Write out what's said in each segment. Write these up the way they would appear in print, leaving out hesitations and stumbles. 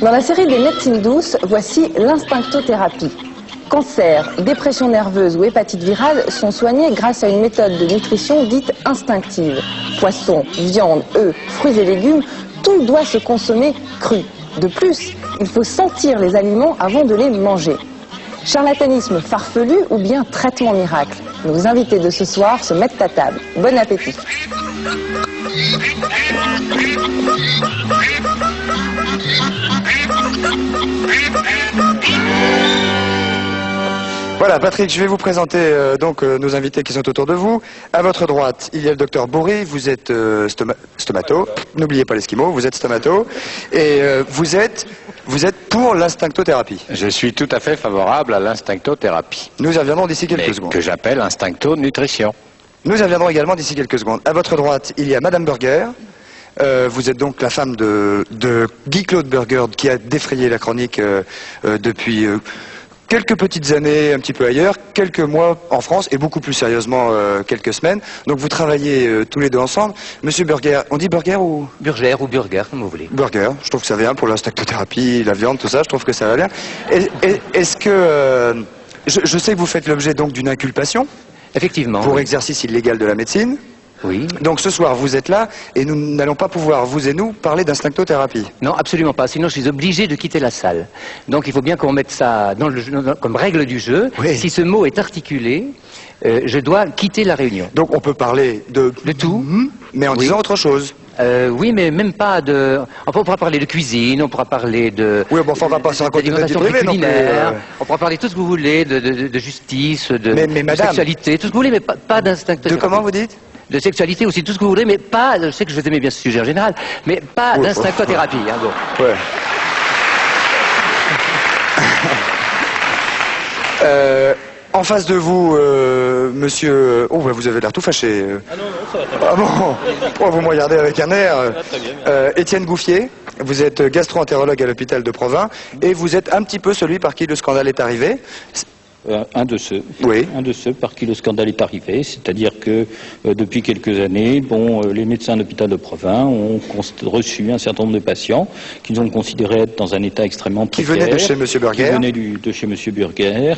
Dans la série des médecines douces, voici l'instinctothérapie. Cancer, dépression nerveuse ou hépatite virale sont soignés grâce à une méthode de nutrition dite instinctive. Poisson, viande, œufs, fruits et légumes, tout doit se consommer cru. De plus, il faut sentir les aliments avant de les manger. Charlatanisme farfelu ou bien traitement miracle? Nos invités de ce soir se mettent à table. Bon appétit. Voilà, Patrick, je vais vous présenter nos invités qui sont autour de vous. À votre droite, il y a le docteur Bourri, vous êtes stomato. N'oubliez pas l'esquimau, vous êtes stomato. Et vous êtes pour l'instinctothérapie. Je suis tout à fait favorable à l'instinctothérapie. Nous y reviendrons d'ici quelques secondes. Que j'appelle instincto-nutrition. Nous y reviendrons également d'ici quelques secondes. À votre droite, il y a Madame Burger. Vous êtes donc la femme de Guy-Claude Burger qui a défrayé la chronique depuis quelques petites années un petit peu ailleurs, quelques mois en France et beaucoup plus sérieusement quelques semaines. Donc vous travaillez tous les deux ensemble. Monsieur Burger, on dit Burger ou Burger ou Burger, comme vous voulez. Burger, je trouve que ça va bien pour l'instinctothérapie, la viande, tout ça, je trouve que ça va bien. Est-ce que... je sais que vous faites l'objet donc d'une inculpation. Effectivement. Pour exercice illégal de la médecine. Oui. Donc ce soir, vous êtes là et nous n'allons pas pouvoir, vous et nous, parler d'instinctothérapie. Non, absolument pas. Sinon, je suis obligé de quitter la salle. Donc il faut bien qu'on mette ça comme règle du jeu. Oui. Si ce mot est articulé, je dois quitter la réunion. Donc on peut parler de tout, mais en disant autre chose. Oui, mais même pas de... On pourra parler de cuisine, on pourra parler de... Oui, bon, enfin, on va pas se raconter notre vie d'alimentation privée, culinaire, on pourra parler de tout ce que vous voulez, de justice, de madame, sexualité, tout ce que vous voulez, mais pas d'instinctothérapie. De comment vous dites? De sexualité aussi, tout ce que vous voulez, mais pas... Je sais que je vous aimais bien ce sujet en général, mais pas d'instinctothérapie. Hein, bon. Ouais. En face de vous, monsieur... Oh, bah, vous avez l'air tout fâché. Ah non, ça va. Ah bon? Oh, vous me regardez avec un air. Étienne Gouffier, vous êtes gastro-entérologue à l'hôpital de Provins, et vous êtes un petit peu celui par qui le scandale est arrivé. Un de ceux. Oui. Un de ceux par qui le scandale est arrivé, c'est-à-dire que depuis quelques années, les médecins de l'hôpital de Provins ont reçu un certain nombre de patients qu'ils ont considérés être dans un état extrêmement précaire. Qui venaient de chez M. Burger. Qui venaient de chez M. Burger.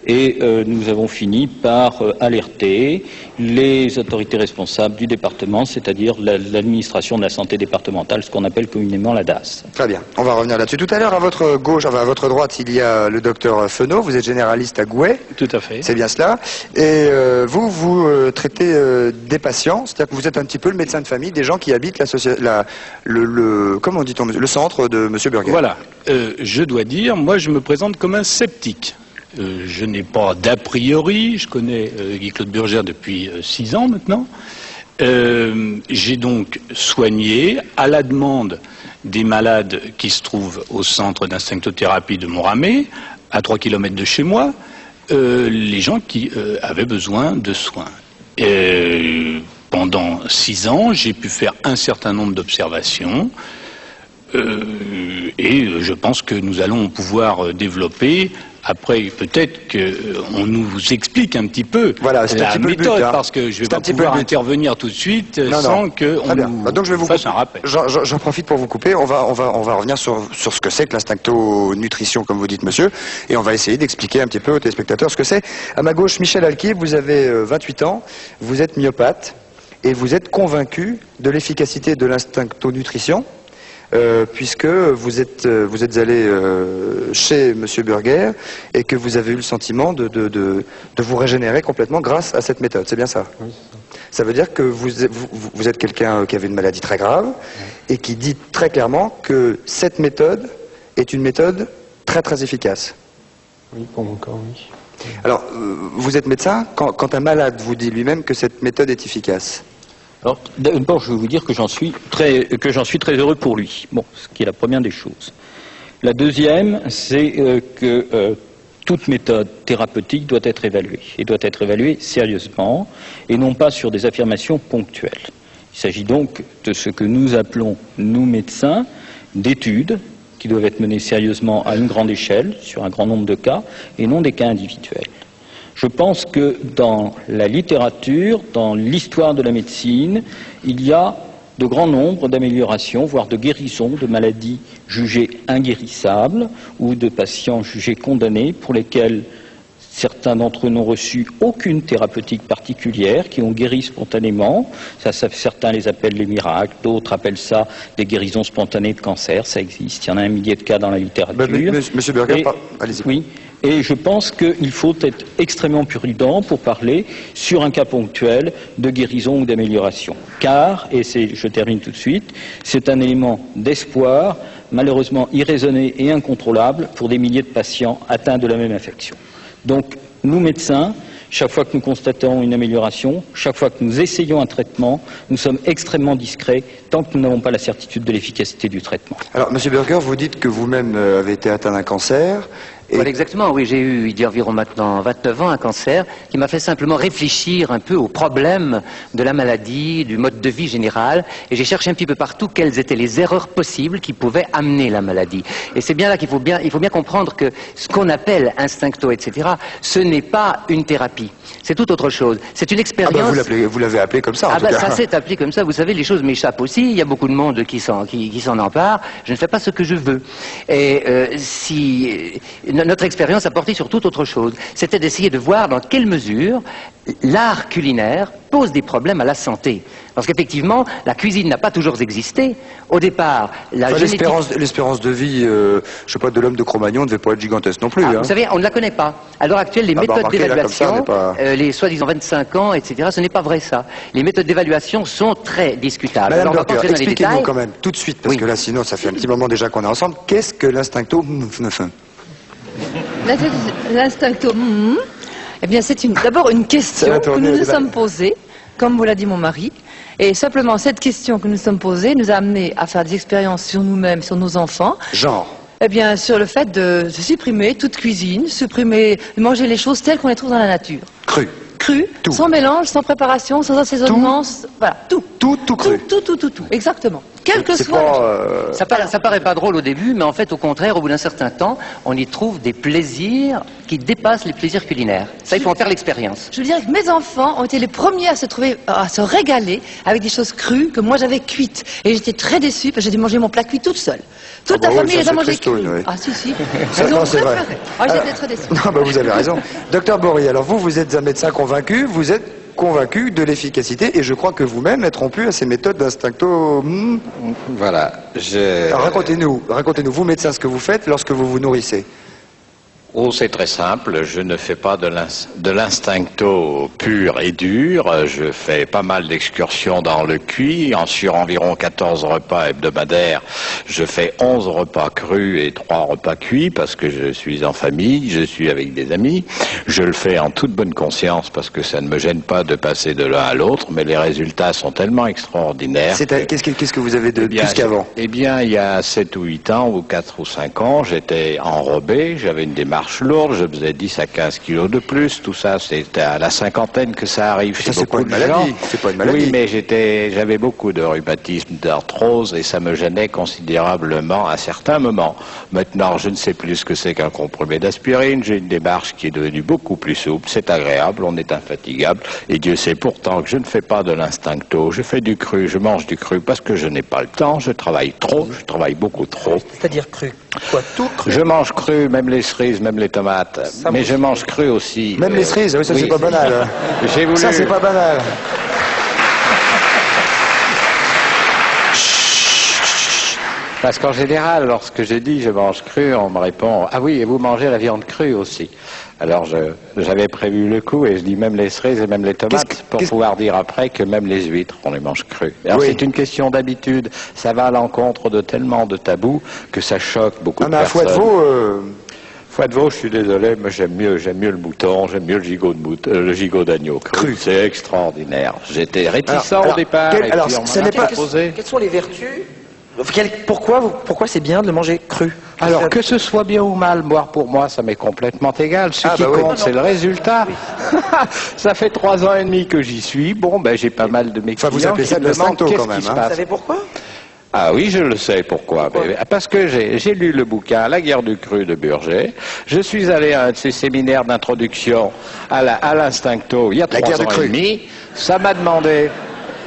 Et nous avons fini par alerter les autorités responsables du département, c'est-à-dire l'administration de la santé départementale, ce qu'on appelle communément la DAS. Très bien, on va revenir là-dessus. Tout à l'heure, à votre gauche, enfin à votre droite, il y a le docteur Fenot, vous êtes généraliste à Gouet. Tout à fait. C'est bien cela. Et vous traitez des patients, c'est-à-dire que vous êtes un petit peu le médecin de famille des gens qui habitent comment dit-on, le centre de M. Burger. Voilà. Je dois dire, moi je me présente comme un sceptique. Je n'ai pas d'a priori, je connais Guy-Claude Burger depuis 6 ans maintenant. J'ai donc soigné à la demande des malades qui se trouvent au centre d'instinctothérapie de Montramé, à 3 km de chez moi, les gens qui avaient besoin de soins. Pendant 6 ans, j'ai pu faire un certain nombre d'observations et je pense que nous allons pouvoir développer. Après, peut-être qu'on nous explique un petit peu la méthode, parce que je vais pas pouvoir intervenir tout de suite sans qu'on nous fasse un rappel. J'en profite pour vous couper. On va revenir sur ce que c'est que l'instincto-nutrition, comme vous dites, monsieur, et on va essayer d'expliquer un petit peu aux téléspectateurs ce que c'est. À ma gauche, Michel Alquier, vous avez 28 ans, vous êtes myopathe, et vous êtes convaincu de l'efficacité de l'instincto-nutrition. Puisque vous êtes allé chez M. Burger et que vous avez eu le sentiment de vous régénérer complètement grâce à cette méthode. C'est bien ça? Oui, c'est ça. Ça veut dire que vous êtes quelqu'un qui avait une maladie très grave et qui dit très clairement que cette méthode est une méthode très très efficace. Oui, pour mon corps, oui. Alors, vous êtes médecin, quand un malade vous dit lui-même que cette méthode est efficace? Alors, d'abord, je vais vous dire que j'en suis très heureux pour lui. Bon, ce qui est la première des choses. La deuxième, c'est que toute méthode thérapeutique doit être évaluée, et doit être évaluée sérieusement, et non pas sur des affirmations ponctuelles. Il s'agit donc de ce que nous appelons, nous médecins, d'études qui doivent être menées sérieusement à une grande échelle, sur un grand nombre de cas, et non des cas individuels. Je pense que dans la littérature, dans l'histoire de la médecine, il y a de grand nombre d'améliorations, voire de guérisons de maladies jugées inguérissables ou de patients jugés condamnés pour lesquels certains d'entre eux n'ont reçu aucune thérapeutique particulière, qui ont guéri spontanément. Certains les appellent les miracles, d'autres appellent ça des guérisons spontanées de cancer. Ça existe, il y en a un millier de cas dans la littérature. Monsieur Burger, allez-y. Oui. Et je pense qu'il faut être extrêmement prudent pour parler sur un cas ponctuel de guérison ou d'amélioration. Car, et je termine tout de suite, c'est un élément d'espoir, malheureusement irraisonné et incontrôlable pour des milliers de patients atteints de la même infection. Donc, nous médecins, chaque fois que nous constatons une amélioration, chaque fois que nous essayons un traitement, nous sommes extrêmement discrets tant que nous n'avons pas la certitude de l'efficacité du traitement. Alors, Monsieur Burger, vous dites que vous-même avez été atteint d'un cancer. Voilà, exactement, oui, j'ai eu, il y a environ maintenant 29 ans, un cancer qui m'a fait simplement réfléchir un peu aux problèmes de la maladie, du mode de vie général, et j'ai cherché un petit peu partout quelles étaient les erreurs possibles qui pouvaient amener la maladie. Et c'est bien là qu'il faut bien comprendre que ce qu'on appelle instincto, etc., ce n'est pas une thérapie. C'est tout autre chose. C'est une expérience. Ah ben vous l'avez appelé comme ça, en tout cas. Ça s'est appelé comme ça. Vous savez, les choses m'échappent aussi. Il y a beaucoup de monde qui s'en empare. Je ne fais pas ce que je veux. Et notre expérience a porté sur toute autre chose. C'était d'essayer de voir dans quelle mesure l'art culinaire pose des problèmes à la santé. Parce qu'effectivement, la cuisine n'a pas toujours existé. Au départ, l'espérance de vie, je sais pas, de l'homme de Cro-Magnon ne devait pas être gigantesque non plus. Vous savez, on ne la connaît pas. À l'heure actuelle, les méthodes d'évaluation, les soi-disant 25 ans, etc., ce n'est pas vrai ça. Les méthodes d'évaluation sont très discutables. Madame Burger, expliquez-nous quand même, tout de suite, parce que là, sinon, ça fait un petit moment déjà qu'on est ensemble. Qu'est-ce que l'instincto L'instincto, eh bien, c'est d'abord une question que nous nous sommes posée, comme vous l'a dit mon mari. Et simplement, cette question que nous sommes posée nous a amené à faire des expériences sur nous-mêmes, sur nos enfants. Genre? Eh bien, sur le fait de supprimer toute cuisine, de manger les choses telles qu'on les trouve dans la nature. Cru, tout. Sans mélange, sans préparation, sans assaisonnement, voilà, tout. Tout cru. Tout, exactement. Quel que soit. Ça paraît pas drôle au début, mais en fait, au contraire, au bout d'un certain temps, on y trouve des plaisirs qui dépassent les plaisirs culinaires. Ça, il faut en faire l'expérience. Je veux dire que mes enfants ont été les premiers à se régaler avec des choses crues que moi j'avais cuites. Et j'étais très déçue parce que j'ai dû manger mon plat cuit toute seule. Toute la famille les a mangés cuits. Oui. Ah si. Non, c'est vrai. J'étais très déçue. Non, vous avez raison. Docteur Bory, alors vous êtes un médecin convaincu, vous êtes convaincu de l'efficacité et je crois que vous-même êtes rompu à ces méthodes d'instincto. Voilà. Racontez-nous, vous médecins, ce que vous faites lorsque vous vous nourrissez. Oh, c'est très simple. Je ne fais pas de l'instincto pur et dur. Je fais pas mal d'excursions dans le cuit. Sur environ 14 repas hebdomadaires, je fais 11 repas crus et 3 repas cuits parce que je suis en famille, je suis avec des amis. Je le fais en toute bonne conscience parce que ça ne me gêne pas de passer de l'un à l'autre, mais les résultats sont tellement extraordinaires. Qu'est-ce que vous avez de plus qu'avant? Eh bien, il y a 7 ou 8 ans, ou 4 ou 5 ans, j'étais enrobé, j'avais une démarche lourde, je faisais 10 à 15 kilos de plus, tout ça, c'était à la cinquantaine que ça arrive chez beaucoup de gens. C'est pas une maladie. Oui, mais j'avais beaucoup de rhumatisme, d'arthrose, et ça me gênait considérablement à certains moments. Maintenant, je ne sais plus ce que c'est qu'un comprimé d'aspirine, j'ai une démarche qui est devenue beaucoup plus souple, c'est agréable, on est infatigable, et Dieu sait pourtant que je ne fais pas de l'instincto, je fais du cru, je mange du cru parce que je n'ai pas le temps, je travaille trop, je travaille beaucoup trop. C'est-à-dire cru? Quoi, tout cru? Je mange cru, même les cerises, même les tomates, mais je mange cru aussi. Même les cerises, oui, ça c'est pas banal. J'ai voulu... Ça c'est pas banal. Parce qu'en général, lorsque j'ai dit je mange cru, on me répond « Ah oui, et vous mangez la viande crue aussi ?» Alors j'avais prévu le coup et je dis même les cerises et même les tomates pour pouvoir dire après que même les huîtres, on les mange crues. Alors c'est une question d'habitude, ça va à l'encontre de tellement de tabous que ça choque beaucoup de personnes. Foie de veau, je suis désolé, mais j'aime mieux le mouton, j'aime mieux le gigot d'agneau cru. C'est extraordinaire. J'étais réticent au départ. Quelles sont les vertus? Pourquoi c'est bien de le manger cru? Alors, que ce soit bien ou mal, pour moi, ça m'est complètement égal. Ce qui compte, c'est le résultat. Ça fait 3 ans et demi que j'y suis. Bon, j'ai pas mal de mes clients vous appelez ça de l'instincto quand même. Vous savez pourquoi? Ah oui, je le sais pourquoi. Parce que j'ai lu le bouquin La guerre du cru de Burger. Je suis allé à un de ces séminaires d'introduction à l'instincto il y a 3 ans et demi. Ça m'a demandé...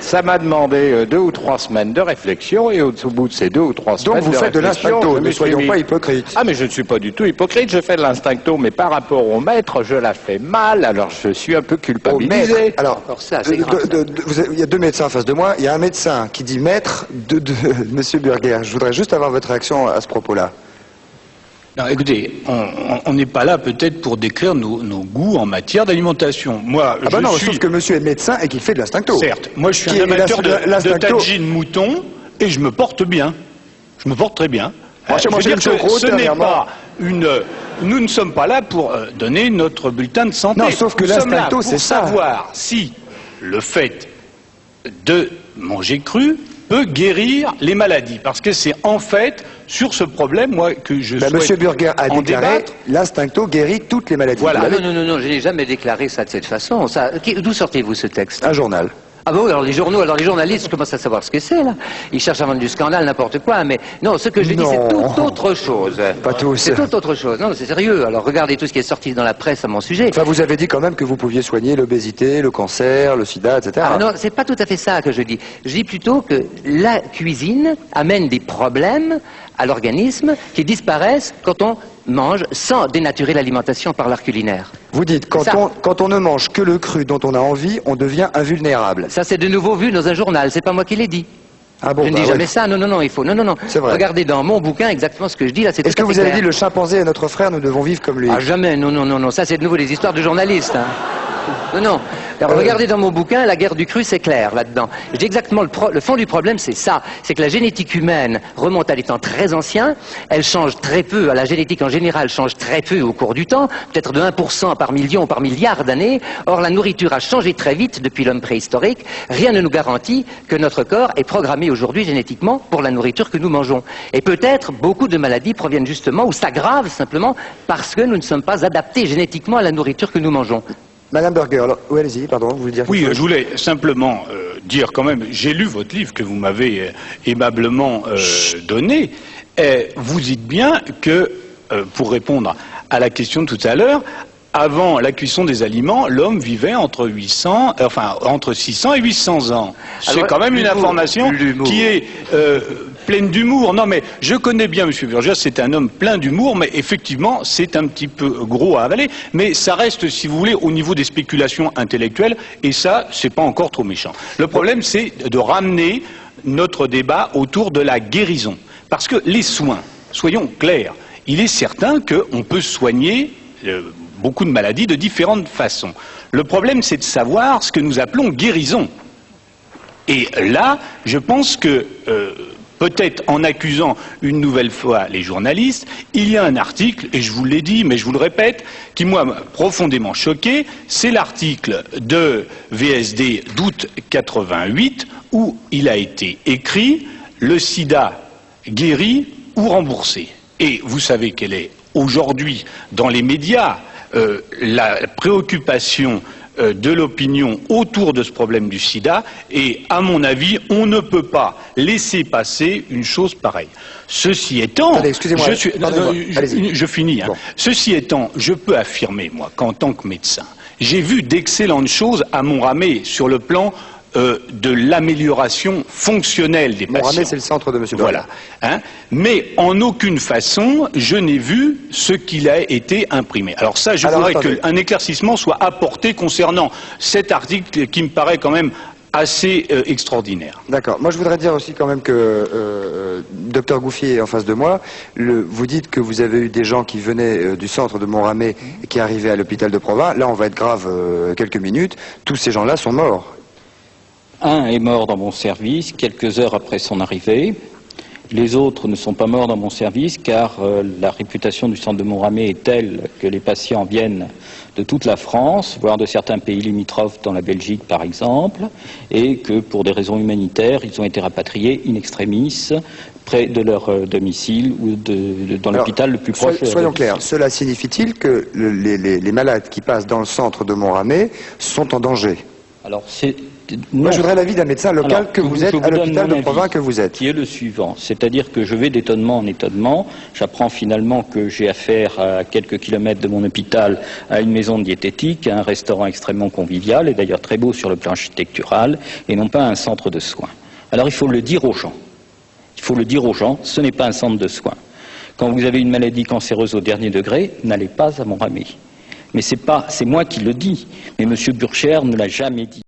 Ça m'a demandé 2 ou 3 semaines de réflexion et au bout de ces 2 ou 3 semaines donc vous faites de l'instincto, ne soyons pas hypocrites. Ah mais je ne suis pas du tout hypocrite, je fais de l'instincto, mais par rapport au maître, je la fais mal, alors je suis un peu culpabilisé. Alors, il y a 2 médecins en face de moi, il y a un médecin qui dit maître de Monsieur Burger. Je voudrais juste avoir votre réaction à ce propos-là. Non, écoutez, on n'est pas là peut-être pour décrire nos goûts en matière d'alimentation. Moi, sauf que monsieur est médecin et qu'il fait de l'instincto. Certes, moi je suis un amateur de tagine mouton et je me porte bien. Je me porte très bien. Nous ne sommes pas là pour donner notre bulletin de santé. Non, sauf que l'instincto, c'est ça. Pour savoir si le fait de manger cru peut guérir les maladies. Parce que c'est en fait sur ce problème, moi, que je souhaite Monsieur Burger a déclaré l'instincto guérit toutes les maladies. Voilà. Non, je n'ai jamais déclaré ça de cette façon. D'où sortez-vous ce texte? Un journal. Ah bon, alors les journalistes commencent à savoir ce que c'est, là. Ils cherchent à vendre du scandale, n'importe quoi, mais non, ce que je dis, c'est tout autre chose. Pas tous. C'est tout autre chose. Non, c'est sérieux. Alors regardez tout ce qui est sorti dans la presse à mon sujet. Enfin, vous avez dit quand même que vous pouviez soigner l'obésité, le cancer, le sida, etc. Ah non, c'est pas tout à fait ça que je dis. Je dis plutôt que la cuisine amène des problèmes à l'organisme qui disparaissent quand on mange sans dénaturer l'alimentation par l'art culinaire. Vous dites, quand on ne mange que le cru dont on a envie, on devient invulnérable. Ça, c'est de nouveau vu dans un journal, c'est pas moi qui l'ai dit. Ah bon, je ne dis jamais ça, non, il faut, non. C'est vrai. Regardez dans mon bouquin exactement ce que je dis, là, c'est tout à fait clair. Est-ce que vous avez dit le chimpanzé est notre frère, nous devons vivre comme lui? Ah, jamais, non, ça c'est de nouveau des histoires de journalistes, hein. Non. Alors, regardez dans mon bouquin, la guerre du cru, c'est clair là-dedans. Je dis exactement le fond du problème, c'est ça. C'est que la génétique humaine remonte à des temps très anciens. Elle change très peu, la génétique en général change très peu au cours du temps, peut-être de 1% par million ou par milliard d'années. Or, la nourriture a changé très vite depuis l'homme préhistorique. Rien ne nous garantit que notre corps est programmé aujourd'hui génétiquement pour la nourriture que nous mangeons. Et peut-être beaucoup de maladies proviennent justement ou s'aggravent simplement parce que nous ne sommes pas adaptés génétiquement à la nourriture que nous mangeons. Madame Burger, alors, oui, allez-y, pardon, vous voulez dire quelque chose? Je voulais simplement dire quand même, j'ai lu votre livre que vous m'avez aimablement donné. Vous dites bien que, pour répondre à la question de tout à l'heure, avant la cuisson des aliments, l'homme vivait entre 600 et 800 ans. C'est quand même une information qui est pleine d'humour. Non, mais je connais bien M. Burger, c'est un homme plein d'humour, mais effectivement, c'est un petit peu gros à avaler. Mais ça reste, si vous voulez, au niveau des spéculations intellectuelles, et ça, c'est pas encore trop méchant. Le problème, c'est de ramener notre débat autour de la guérison. Parce que les soins, soyons clairs, il est certain qu'on peut soigner beaucoup de maladies de différentes façons. Le problème, c'est de savoir ce que nous appelons guérison. Et là, je pense que, peut-être en accusant une nouvelle fois les journalistes, il y a un article, et je vous l'ai dit, mais je vous le répète, qui m'a profondément choqué, c'est l'article de VSD d'août 88, où il a été écrit « Le sida guéri ou remboursé ». Et vous savez quelle est aujourd'hui dans les médias la préoccupation de l'opinion autour de ce problème du sida, et à mon avis, on ne peut pas laisser passer une chose pareille. Ceci étant, je finis. Bon. Ceci étant, je peux affirmer, moi, qu'en tant que médecin, j'ai vu d'excellentes choses à Monramé sur le plan de l'amélioration fonctionnelle des patients. Monramé, c'est le centre de M. Burger. Voilà. Mais en aucune façon, je n'ai vu ce qu'il a été imprimé. Alors ça, je voudrais qu'un éclaircissement soit apporté concernant cet article qui me paraît quand même assez extraordinaire. D'accord. Moi, je voudrais dire aussi quand même que Dr Gouffier est en face de moi. Vous dites que vous avez eu des gens qui venaient du centre de Monramé et qui arrivaient à l'hôpital de Provins. Là, on va être grave quelques minutes. Tous ces gens-là sont morts. Un est mort dans mon service quelques heures après son arrivée. Les autres ne sont pas morts dans mon service car la réputation du centre de Monramé est telle que les patients viennent de toute la France, voire de certains pays limitrophes dans la Belgique par exemple, et que pour des raisons humanitaires, ils ont été rapatriés in extremis près de leur domicile ou dans l'hôpital le plus proche. Soyons clairs, cela signifie-t-il que les malades qui passent dans le centre de Monramé sont en danger ? Alors, moi, je voudrais l'avis d'un médecin local que vous êtes, à l'hôpital de Provins que vous êtes. Qui est le suivant, c'est-à-dire que je vais d'étonnement en étonnement, j'apprends finalement que j'ai affaire à quelques kilomètres de mon hôpital à une maison de diététique, à un restaurant extrêmement convivial, et d'ailleurs très beau sur le plan architectural, et non pas un centre de soins. Alors il faut le dire aux gens. Il faut le dire aux gens, ce n'est pas un centre de soins. Quand vous avez une maladie cancéreuse au dernier degré, n'allez pas à Montramy. Mais c'est moi qui le dis, mais M. Burchard ne l'a jamais dit.